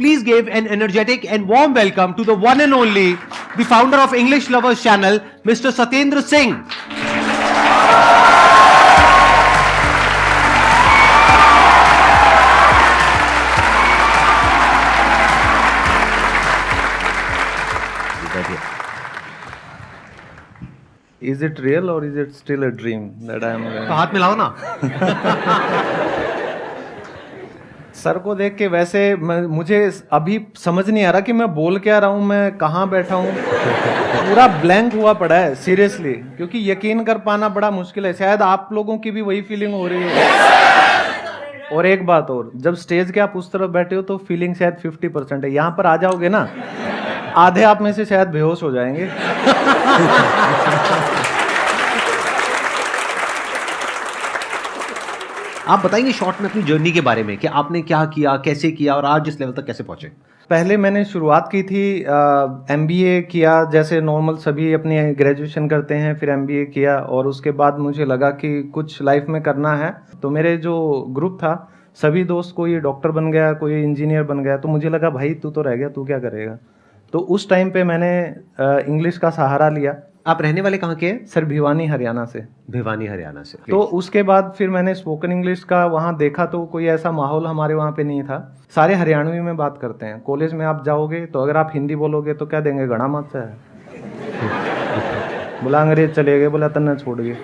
please give an energetic and warm welcome to the one and only, the founder of English Lovers channel, Mr. Satyendra Singh. Is it real or is it still a dream that I am? तो हाथ मिलाओ ना. Sir को देख के वैसे मुझे अभी समझ नहीं आ रहा कि मैं बोल क्या रहा हूँ, मैं कहाँ बैठा हूँ. पूरा ब्लैंक हुआ पड़ा है सीरियसली, क्योंकि यकीन कर पाना बड़ा मुश्किल है. शायद आप लोगों की भी वही फीलिंग हो रही है. और एक बात और, जब स्टेज के आप उस तरफ बैठे हो तो फीलिंग शायद 50% है. यहाँ पर आ जाओगे ना, आधे आप में से शायद बेहोश हो जाएंगे. आप बताएंगे शॉर्ट में अपनी जर्नी के बारे में कि आपने क्या किया, कैसे किया और आज इस लेवल तक कैसे पहुंचे? पहले मैंने शुरुआत की थी, एमबीए किया जैसे नॉर्मल सभी अपनी ग्रेजुएशन करते हैं, फिर एमबीए किया और उसके बाद मुझे लगा कि कुछ लाइफ में करना है. तो मेरे जो ग्रुप था सभी दोस्त, कोई डॉक्टर बन गया, कोई इंजीनियर बन गया, तो मुझे लगा भाई तू तो रह गया, तू क्या करेगा. तो उस टाइम पे मैंने इंग्लिश का सहारा लिया. आप रहने वाले कहाँ के हैं? सर भिवानी हरियाणा से. भिवानी हरियाणा से. तो उसके बाद फिर मैंने स्पोकन इंग्लिश का वहाँ देखा, तो कोई ऐसा माहौल हमारे वहाँ पे नहीं था. सारे हरियाणवी में बात करते हैं. कॉलेज में आप जाओगे तो अगर आप हिंदी बोलोगे तो क्या देंगे, गणा मत है. बोला अंग्रेज चले गए, बोला तन्ना छोड़ गए.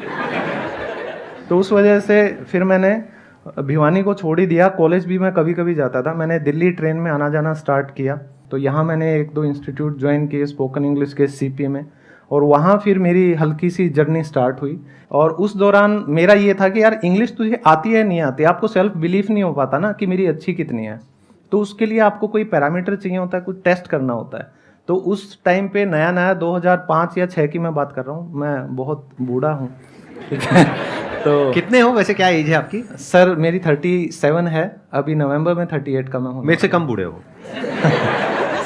तो उस वजह से फिर मैंने भिवानी को छोड़ ही दिया. कॉलेज भी मैं कभी कभी जाता था. मैंने दिल्ली ट्रेन में आना जाना स्टार्ट किया. तो यहाँ मैंने 1-2 इंस्टीट्यूट ज्वाइन किए स्पोकन इंग्लिश के सीपी में, और वहाँ फिर मेरी हल्की सी जर्नी स्टार्ट हुई. और उस दौरान मेरा ये था कि यार इंग्लिश तुझे आती है नहीं आती, आपको सेल्फ बिलीफ नहीं हो पाता ना कि मेरी अच्छी कितनी है. तो उसके लिए आपको कोई पैरामीटर चाहिए होता है, कुछ टेस्ट करना होता है. तो उस टाइम पे नया नया 2005 या 6 की मैं बात कर रहा हूँ, मैं बहुत बूढ़ा हूँ. तो कितने हो वैसे, क्या एज है आपकी? सर मेरी 37 है. अभी नवंबर में 38 का मैं हूँ. मेरे से कम बूढ़े हो.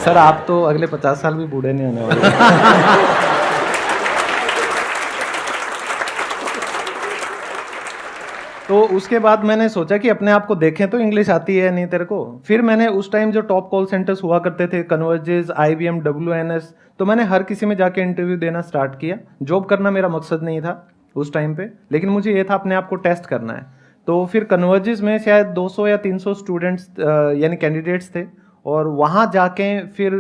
सर आप तो अगले 50 साल भी बूढ़े नहीं होने वाले. तो उसके बाद मैंने सोचा कि अपने आप को देखें तो इंग्लिश आती है नहीं तेरे को. फिर मैंने उस टाइम जो टॉप कॉल सेंटर्स हुआ करते थे, कन्वर्जेस, IBM, WNS, तो मैंने हर किसी में जाके इंटरव्यू देना स्टार्ट किया. जॉब करना मेरा मकसद नहीं था उस टाइम पे, लेकिन मुझे ये था अपने आप को टेस्ट करना है. तो फिर कन्वर्जेस में शायद 200 या 300 स्टूडेंट्स यानी कैंडिडेट्स थे, और वहाँ जाके फिर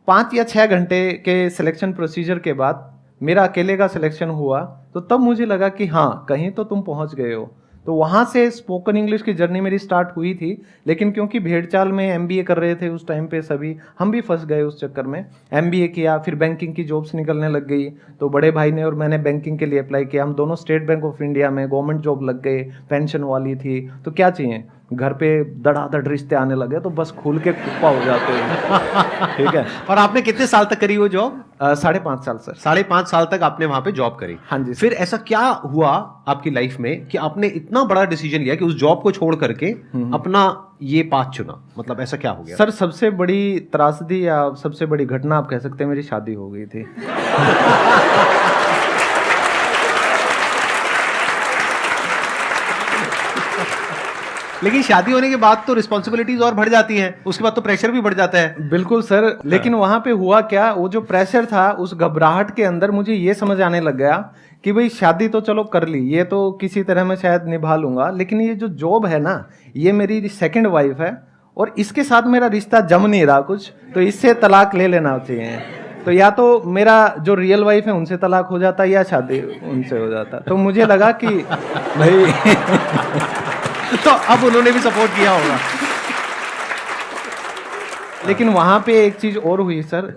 5 या 6 घंटे के सिलेक्शन प्रोसीजर के बाद मेरा अकेले का सिलेक्शन हुआ. तो तब मुझे लगा कि हाँ कहीं तो तुम पहुँच गए हो. तो वहाँ से स्पोकन इंग्लिश की जर्नी मेरी स्टार्ट हुई थी. लेकिन क्योंकि भेड़चाल में एमबीए कर रहे थे उस टाइम पे सभी, हम भी फंस गए उस चक्कर में. एमबीए किया, फिर बैंकिंग की जॉब्स निकलने लग गई. तो बड़े भाई ने और मैंने बैंकिंग के लिए अप्लाई किया. हम दोनों स्टेट बैंक ऑफ इंडिया में गवर्नमेंट जॉब लग गए, पेंशन वाली थी. तो क्या चाहिए, घर पे धड़ाधड़ रिश्ते आने लगे तो बस खुल के कुप्पा हो जाते हैं. ठीक है. और आपने कितने साल तक करी वो जॉब? 5.5 साल सर. 5.5 साल तक आपने वहां पे जॉब करी? हाँ जी. फिर ऐसा क्या हुआ आपकी लाइफ में कि आपने इतना बड़ा डिसीजन लिया कि उस जॉब को छोड़ करके अपना ये पाथ चुना? मतलब ऐसा क्या हो गया? सर सबसे बड़ी त्रासदी या सबसे बड़ी घटना आप कह सकते हैं, मेरी शादी हो गई थी. लेकिन शादी होने के बाद तो रिस्पॉन्सिबिलिटीज और बढ़ जाती हैं, उसके बाद तो प्रेशर भी बढ़ जाता है. बिल्कुल सर. लेकिन वहां पे हुआ क्या, वो जो प्रेशर था उस घबराहट के अंदर मुझे ये समझ आने लग गया कि भाई शादी तो चलो कर ली, ये तो किसी तरह मैं शायद निभा लूंगा, लेकिन ये जो जॉब है ना, ये मेरी सेकंड वाइफ है और इसके साथ मेरा रिश्ता जम नहीं रहा कुछ, तो इससे तलाक ले लेना चाहिए. तो या तो मेरा जो रियल वाइफ है उनसे तलाक हो जाता या शादी उनसे हो जाता. तो मुझे लगा कि भाई तो अब उन्होंने भी सपोर्ट किया होगा. लेकिन वहाँ पे एक चीज़ और हुई सर.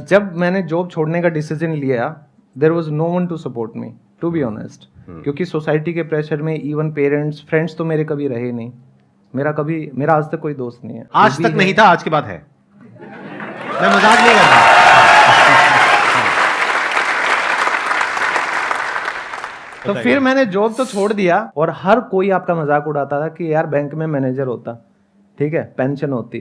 जब मैंने जॉब छोड़ने का डिसीजन लिया, there was no one to support me, to be honest. क्योंकि सोसाइटी के प्रेशर में इवन पेरेंट्स, फ्रेंड्स तो मेरे कभी रहे नहीं. मेरा आज तक कोई दोस्त नहीं है. आज तक नहीं था, आज के बाद है. मैं मजाक नहीं कर रहा. तो फिर मैंने जॉब तो छोड़ दिया, और हर कोई आपका मजाक उड़ाता था कि यार बैंक में मैनेजर होता, ठीक है, पेंशन होती.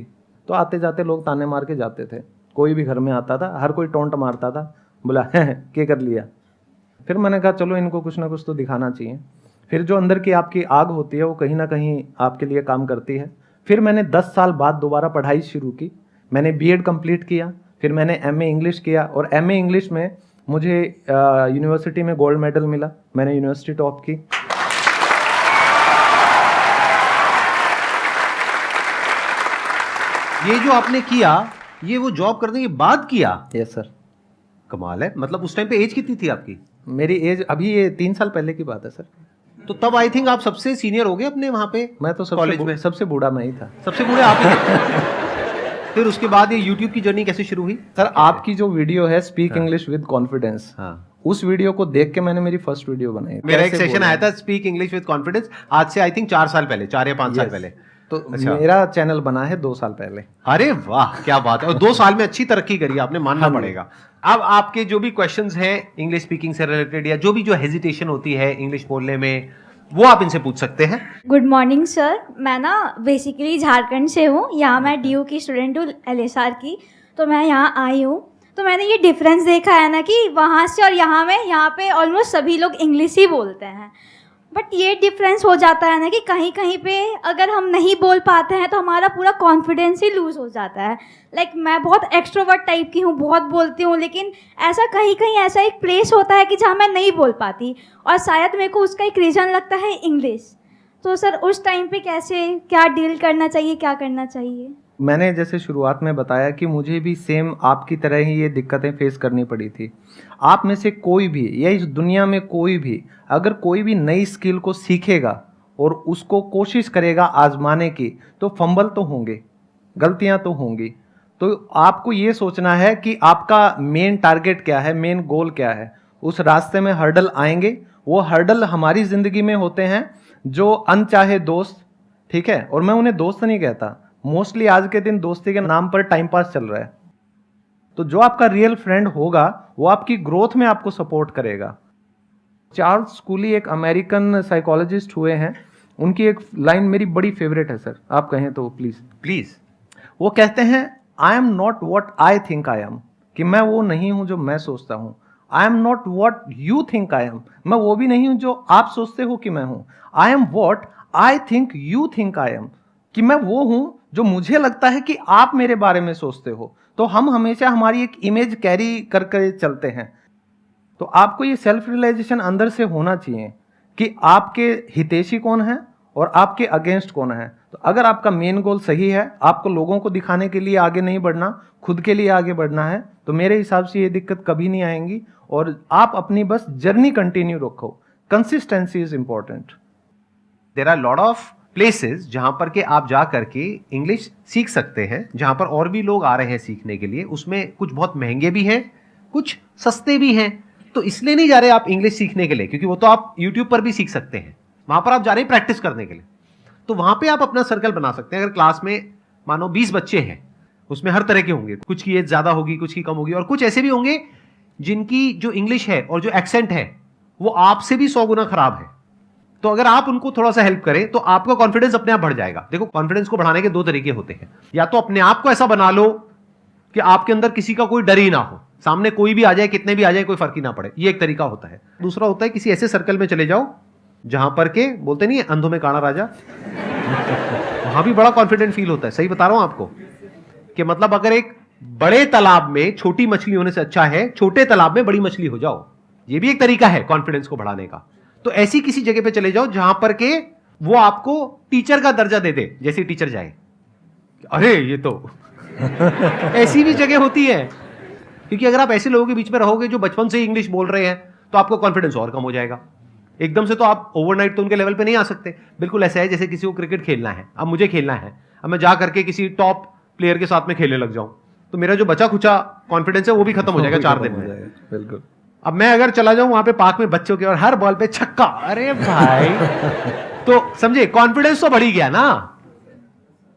तो आते जाते लोग ताने मार के जाते थे. कोई भी घर में आता था, हर कोई टोंट मारता था, बोला क्या कर लिया. फिर मैंने कहा चलो इनको कुछ ना कुछ तो दिखाना चाहिए. फिर जो अंदर की आपकी आग होती है वो कहीं ना कहीं आपके लिए काम करती है. फिर मैंने 10 साल बाद दोबारा पढ़ाई शुरू की, मैंने बीएड कंप्लीट किया, फिर मैंने एमए इंग्लिश किया और एमए इंग्लिश में मुझे यूनिवर्सिटी में गोल्ड मेडल मिला, मैंने यूनिवर्सिटी टॉप की। ये जो आपने किया, ये वो जॉब करने के बाद किया? Yes sir. कमाल है। मतलब उस टाइम पे एज कितनी थी आपकी? मेरी एज अभी ये 3 साल पहले की बात है सर। तो तब आई थिंक आप सबसे सीनियर हो गए अपने वहां पे? मैं तो कॉलेज में सबसे बूढ़ा मैं ही था। सबसे बूढ़े आप ही थे। फिर उसके बाद ये यूट्यूब की जर्नी कैसे शुरू हुई? सर आपकी जो वीडियो है स्पीक इंग्लिश विद कॉन्फिडेंस, हाँ, उस वीडियो को देख के मैंने मेरी फर्स्ट वीडियो बनाई। मेरा एक कैसे सेशन बोलना आया था स्पीक इंग्लिश विद कॉन्फिडेंस, आज से आई थिंक 4 साल पहले, 4 या 5 साल Yes. पहले। तो अच्छा। मेरा चैनल बना है 2 साल पहले। अरे वाह, क्या बात है। और 2 साल में अच्छी तरक्की करी आपने, मानना हाँ जी। पड़ेगा। अब आपके जो भी क्वेश्चंस हैं इंग्लिश स्पीकिंग से रिलेटेड, या जो भी जो हेजिटेशन होती है इंग्लिश बोलने में, वो आप इनसे पूछ सकते हैं। गुड मॉर्निंग सर, मैं ना बेसिकली झारखंड से हूँ। यहाँ मैं डीयू की स्टूडेंट हूँ, एलएसआर की। तो मैं यहाँ आई हूँ, तो मैंने ये डिफरेंस देखा है ना कि वहाँ से और यहाँ में, यहाँ पे ऑलमोस्ट सभी लोग इंग्लिश ही बोलते हैं। बट ये डिफरेंस हो जाता है ना कि कहीं कहीं पे अगर हम नहीं बोल पाते हैं तो हमारा पूरा कॉन्फिडेंस ही लूज़ हो जाता है। लाइक मैं बहुत एक्सट्रोवर्ट टाइप की हूँ, बहुत बोलती हूँ, लेकिन ऐसा कहीं कहीं ऐसा एक प्लेस होता है कि जहाँ मैं नहीं बोल पाती, और शायद मेरे को उसका एक रीज़न लगता है इंग्लिश। तो सर उस टाइम पे कैसे, क्या डील करना चाहिए, क्या करना चाहिए? मैंने जैसे शुरुआत में बताया कि मुझे भी सेम आपकी तरह ही ये दिक्कतें फेस करनी पड़ी थी। आप में से कोई भी या इस दुनिया में कोई भी अगर कोई भी नई स्किल को सीखेगा और उसको कोशिश करेगा आजमाने की, तो फंबल तो होंगे, गलतियां तो होंगी। तो आपको ये सोचना है कि आपका मेन टारगेट क्या है, मेन गोल क्या है। उस रास्ते में हर्डल आएंगे, वो हर्डल हमारी ज़िंदगी में होते हैं जो अनचाहे दोस्त, ठीक है, और मैं उन्हें दोस्त नहीं कहता, मोस्टली आज के दिन दोस्ती के नाम पर टाइम पास चल रहा है। तो जो आपका रियल फ्रेंड होगा वो आपकी ग्रोथ में आपको सपोर्ट करेगा। चार्ल्स स्कूली एक अमेरिकन साइकोलॉजिस्ट हुए हैं, उनकी एक लाइन मेरी बड़ी फेवरेट है सर, आप कहें तो प्लीज। प्लीज। वो कहते हैं, I am not what I think I am, कि मैं वो नहीं हूं जो मैं सोचता हूं। I am not what you think I am, मैं वो भी नहीं हूं जो आप सोचते हो कि मैं हूं। I am what I think you think I am, कि मैं वो हूं जो मुझे लगता है कि आप मेरे बारे में सोचते हो। तो हम हमेशा हमारी एक इमेज कैरी करके चलते हैं। तो आपको ये सेल्फ रियलाइजेशन अंदर से होना चाहिए कि आपके हितैषी कौन है और आपके अगेंस्ट कौन है। तो अगर आपका मेन गोल सही है, आपको लोगों को दिखाने के लिए आगे नहीं बढ़ना, खुद के लिए आगे बढ़ना है, तो मेरे हिसाब से ये दिक्कत कभी नहीं आएंगी। और आप अपनी बस जर्नी कंटिन्यू रखो, consistency is important. There are lot of places जहां पर के आप जा करके इंग्लिश सीख सकते हैं, जहां पर और भी लोग आ रहे हैं सीखने के लिए। उसमें कुछ बहुत महंगे भी हैं, कुछ सस्ते भी हैं। तो इसलिए नहीं जा रहे आप इंग्लिश सीखने के लिए, क्योंकि वो तो आप यूट्यूब पर भी सीख सकते हैं, वहां पर आप जा रहे हैं प्रैक्टिस करने के लिए। तो वहां पे आप अपना सर्कल बना सकते हैं। अगर क्लास में मानो 20 बच्चे हैं, उसमें हर तरह के होंगे, कुछ की एज ज्यादा होगी, कुछ की कम होगी, और कुछ ऐसे भी होंगे जिनकी जो इंग्लिश है और जो एक्सेंट है वो आपसे भी 100 गुना खराब है। तो अगर आप उनको थोड़ा सा हेल्प करें तो आपका कॉन्फिडेंस अपने आप बढ़ जाएगा। देखो, कॉन्फिडेंस को बढ़ाने के 2 तरीके होते हैं। या तो अपने आप को ऐसा बना लो कि आपके अंदर किसी का कोई डर ही ना हो, सामने कोई भी आ जाए, कितने भी आ जाए, कोई फर्क ही ना पड़े, ये एक तरीका होता है। दूसरा होता है किसी ऐसे सर्कल में चले जाओ जहां पर के बोलते नहीं है अंधों में काना राजा, वहां भी बड़ा कॉन्फिडेंट फील होता है। सही बता रहा हूं आपको कि मतलब अगर एक बड़े तालाब में छोटी मछली होने से अच्छा है छोटे तालाब में बड़ी मछली हो जाओ। ये भी एक तरीका है कॉन्फिडेंस को बढ़ाने का। तो ऐसी किसी जगह पे चले जाओ जहां पर के वो आपको टीचर का दर्जा दे दे, जैसे टीचर जाए, अरे ये तो ऐसी भी जगह होती है। क्योंकि अगर आप ऐसे लोगों के बीच में रहोगे जो बचपन से इंग्लिश बोल रहे हैं, तो आपका कॉन्फिडेंस और कम हो जाएगा। एकदम से तो आप ओवरनाइट तो उनके लेवल पे नहीं आ सकते। बिल्कुल ऐसा है जैसे किसी को क्रिकेट खेलना है, अब मुझे खेलना है, अब मैं जा करके किसी टॉप प्लेयर के साथ में खेलने लग जाऊं, तो मेरा जो बचा खुचा कॉन्फिडेंस है वो भी खत्म हो जाएगा 4 दिन में। बिल्कुल। अब मैं अगर चला जाऊं वहां पे पार्क में बच्चों के और हर बॉल पे छक्का, अरे भाई तो समझे कॉन्फिडेंस तो बढ़ ही गया ना।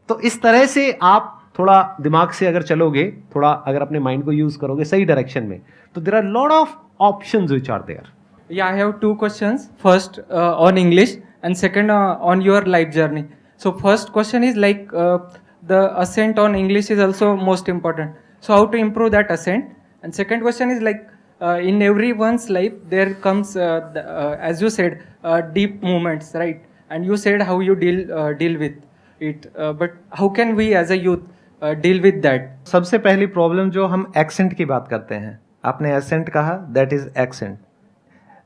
तो इस तरह से आप थोड़ा दिमाग से अगर चलोगे, थोड़ा अगर अपने माइंड को यूज करोगे सही डायरेक्शन में, तो there are lot of options which are there. Yeah, I have 2 questions. First on English and second on your life journey. So first question is like the accent on English is also most important. So how to improve that accent? And second question is like in everyone's life there comes as you said deep moments, right? And you said how you deal with. it. But how can we as a youth deal with that? सबसे पहली problem जो हम accent की बात करते हैं, आपने accent कहा, दैट इज एक्सेंट।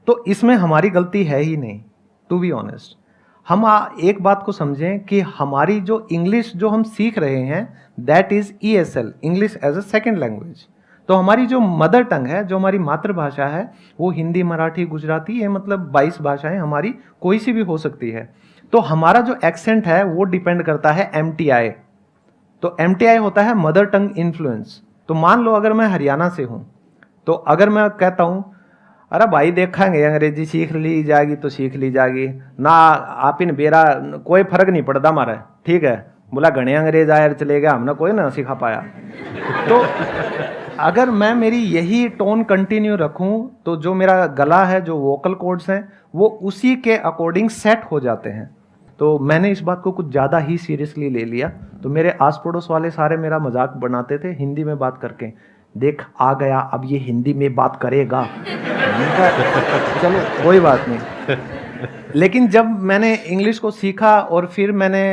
तो इसमें हमारी गलती है ही नहीं, टू बी ऑनेस्ट। हम एक बात को समझें कि हमारी जो इंग्लिश जो हम सीख रहे हैं that is ESL, English as a second language. तो हमारी जो मदर टंग है, जो हमारी मातृभाषा है, वो हिंदी, मराठी, गुजराती, ये मतलब 22 भाषाएं हमारी कोई सी भी हो सकती है। तो हमारा जो एक्सेंट है वो डिपेंड करता है MTI। तो MTI होता है मदर टंग इन्फ्लुएंस। तो मान लो अगर मैं हरियाणा से हूँ, तो अगर मैं कहता हूँ अरे भाई देखेंगे अंग्रेजी सीख ली जाएगी तो सीख ली जाएगी ना, आप इन बेरा कोई फर्क नहीं पड़ता हमारा, ठीक है, बोला घने अंग्रेज आयर चले गया, हमने कोई ना सिखा पाया। तो अगर मैं मेरी यही टोन कंटिन्यू रखूं तो जो मेरा गला है, जो वोकल कॉर्ड्स हैं, वो उसी के अकॉर्डिंग सेट हो जाते हैं। तो मैंने इस बात को कुछ ज़्यादा ही सीरियसली ले लिया। तो मेरे आस पड़ोस वाले सारे मेरा मजाक बनाते थे हिंदी में बात करके, देख आ गया अब ये हिंदी में बात करेगा। मैंने कहा, चलो कोई बात नहीं। लेकिन जब मैंने इंग्लिश को सीखा और फिर मैंने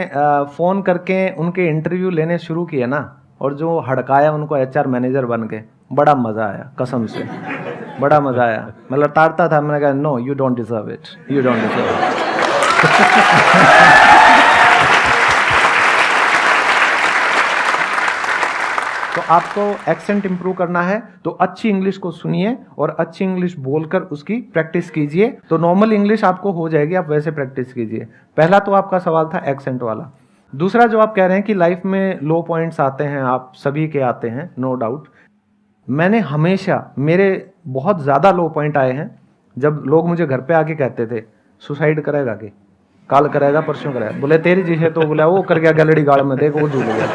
फ़ोन करके उनके इंटरव्यू लेने शुरू किए ना, और जो हड़काया उनको HR मैनेजर बन के, बड़ा मज़ा आया, कसम से बड़ा मज़ा आया। मैं लताड़ता था, मैंने कहा no you don't deserve it, you don't deserve it. तो आपको एक्सेंट इंप्रूव करना है तो अच्छी इंग्लिश को सुनिए और अच्छी इंग्लिश बोलकर उसकी प्रैक्टिस कीजिए, तो नॉर्मल इंग्लिश आपको हो जाएगी, आप वैसे प्रैक्टिस कीजिए। पहला तो आपका सवाल था एक्सेंट वाला। दूसरा जो आप कह रहे हैं कि लाइफ में लो पॉइंट्स आते हैं, आप सभी के आते हैं, नो डाउट। मैंने हमेशा, मेरे बहुत ज़्यादा लो पॉइंट आए हैं जब लोग मुझे घर पे आके कहते थे सुसाइड करेगा कि काल करेगा, परसों करेगा। बोले तेरी जी है, तो बोला वो कर गया गैलरी गाड़ में, देख वो झूल गया।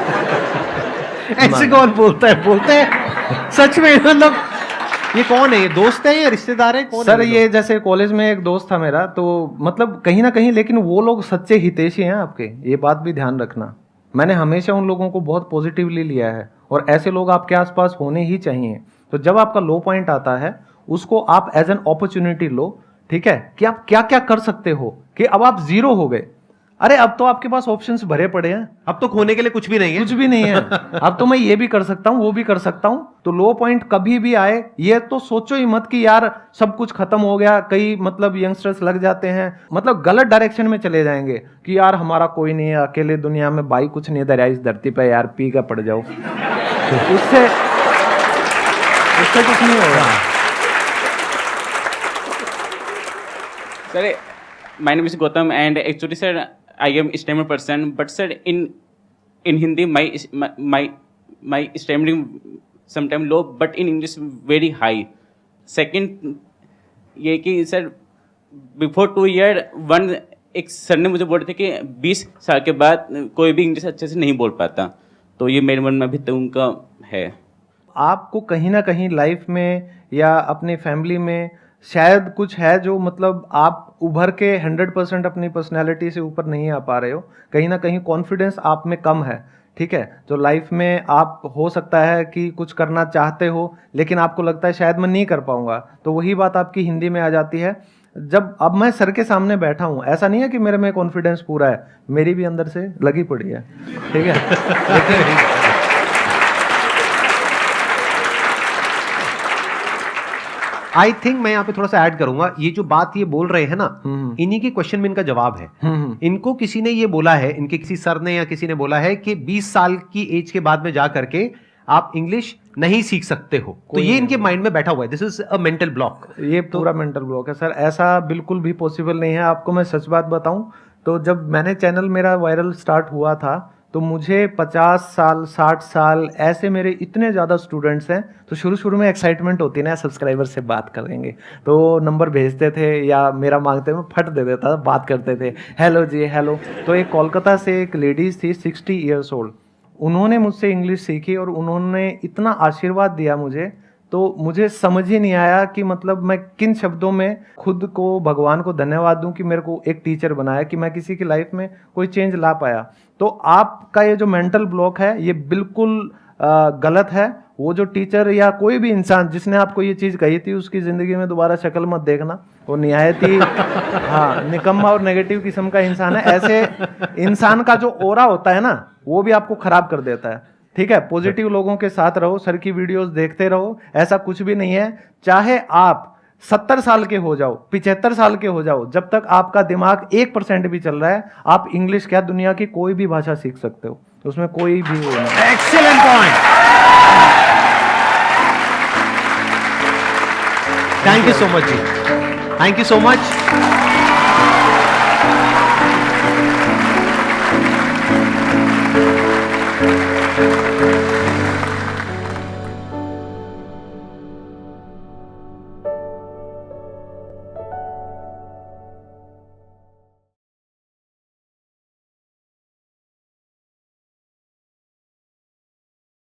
ऐसे कौन बोलता है? बोलते हैं सच में? मतलब ये कौन है? ये दोस्त है या रिश्तेदार है? कौन सर है? ये जैसे कॉलेज में एक दोस्त था मेरा, तो मतलब कहीं ना कहीं, लेकिन वो लोग सच्चे हितैषी हैं आपके, ये बात भी ध्यान रखना। मैंने हमेशा उन लोगों को बहुत पॉजिटिवली लिया है और ऐसे लोग आपके आसपास होने ही चाहिए। तो जब आपका लो पॉइंट आता है उसको आप एज एन अपॉर्चुनिटी लो, ठीक है, कि आप क्या क्या कर सकते हो, कि अब आप जीरो हो गए, अरे अब तो आपके पास ऑप्शंस भरे पड़े हैं, अब तो खोने के लिए कुछ भी नहीं है, कुछ भी नहीं है। अब तो मैं ये भी कर सकता हूँ, वो भी कर सकता हूँ। तो लो पॉइंट कभी भी आए ये तो सोचो ही मत कि यार सब कुछ खत्म हो गया। कई मतलब यंगस्टर्स लग जाते हैं, मतलब गलत डायरेक्शन में चले जाएंगे कि यार हमारा कोई नहीं है, अकेले दुनिया में भाई कुछ नहीं दरिया इस धरती पे, यार पी का पड़ जाओ। उससे कुछ नहीं होगा। Sir, my name is Gautam, and actually, sir, I am a stammering person. But sir, in Hindi, my stammering sometimes low, but in English very high. Second, ये कि sir, before 2 year, एक सर ने मुझे बोला था कि 20 साल के बाद कोई भी इंग्लिश अच्छे से नहीं बोल पाता। तो ये मेरे मन में अभी तक उनका है। आपको कहीं ना कहीं लाइफ में या अपनी फैमिली में शायद कुछ है जो मतलब आप उभर के 100% अपनी पर्सनैलिटी से ऊपर नहीं आ पा रहे हो, कहीं ना कहीं कॉन्फिडेंस आप में कम है, ठीक है। तो लाइफ में आप हो सकता है कि कुछ करना चाहते हो लेकिन आपको लगता है शायद मैं नहीं कर पाऊंगा, तो वही बात आपकी हिंदी में आ जाती है। जब अब मैं सर के सामने बैठा हूँ, ऐसा नहीं है कि मेरे में कॉन्फिडेंस पूरा है, मेरी भी अंदर से लगी पड़ी है, ठीक है। लेकिन आई थिंक मैं यहाँ पे थोड़ा सा ऐड करूंगा, ये जो बात ये बोल रहे हैं ना, इन्हीं के क्वेश्चन में इनका जवाब है। इनको किसी ने ये बोला है, इनके किसी सर ने या किसी ने बोला है कि 20 साल की एज के बाद में जा करके आप इंग्लिश नहीं सीख सकते हो, तो ये इनके माइंड में बैठा हुआ है। This is a mental block. ये पूरा मेंटल ब्लॉक है सर, ऐसा बिल्कुल भी पॉसिबल नहीं है। आपको मैं सच बात बताऊं तो जब मैंने चैनल मेरा वायरल स्टार्ट हुआ था तो मुझे 50 साल 60 साल ऐसे मेरे इतने ज़्यादा स्टूडेंट्स हैं, तो शुरू में एक्साइटमेंट होती है ना, सब्सक्राइबर से बात करेंगे, तो नंबर भेजते थे या मेरा मांगते मैं फट दे देता था, बात करते थे, हेलो जी हेलो। तो एक कोलकाता से एक लेडीज़ थी 60 ईयर्स ओल्ड, उन्होंने मुझसे इंग्लिश सीखी और उन्होंने इतना आशीर्वाद दिया मुझे, तो मुझे समझ ही नहीं आया कि मतलब मैं किन शब्दों में खुद को भगवान को धन्यवाद दूं कि मेरे को एक टीचर बनाया, कि मैं किसी की लाइफ में कोई चेंज ला पाया। तो आपका ये जो मेंटल ब्लॉक है ये बिल्कुल गलत है। वो जो टीचर या कोई भी इंसान जिसने आपको ये चीज़ कही थी उसकी ज़िंदगी में दोबारा शक्ल मत देखना वो निहायत ही हाँ निकम्मा और नेगेटिव किस्म का इंसान है। ऐसे इंसान का जो ओरा होता है ना वो भी आपको खराब कर देता है। ठीक है, पॉजिटिव लोगों के साथ रहो, सर की वीडियोस देखते रहो, ऐसा कुछ भी नहीं है। चाहे आप 70 साल के हो जाओ, 75 साल के हो जाओ, जब तक आपका दिमाग 1% भी चल रहा है, आप इंग्लिश क्या दुनिया की कोई भी भाषा सीख सकते हो, उसमें कोई भी वो नहीं। Excellent point. Thank you so much जी, थैंक यू सो मच।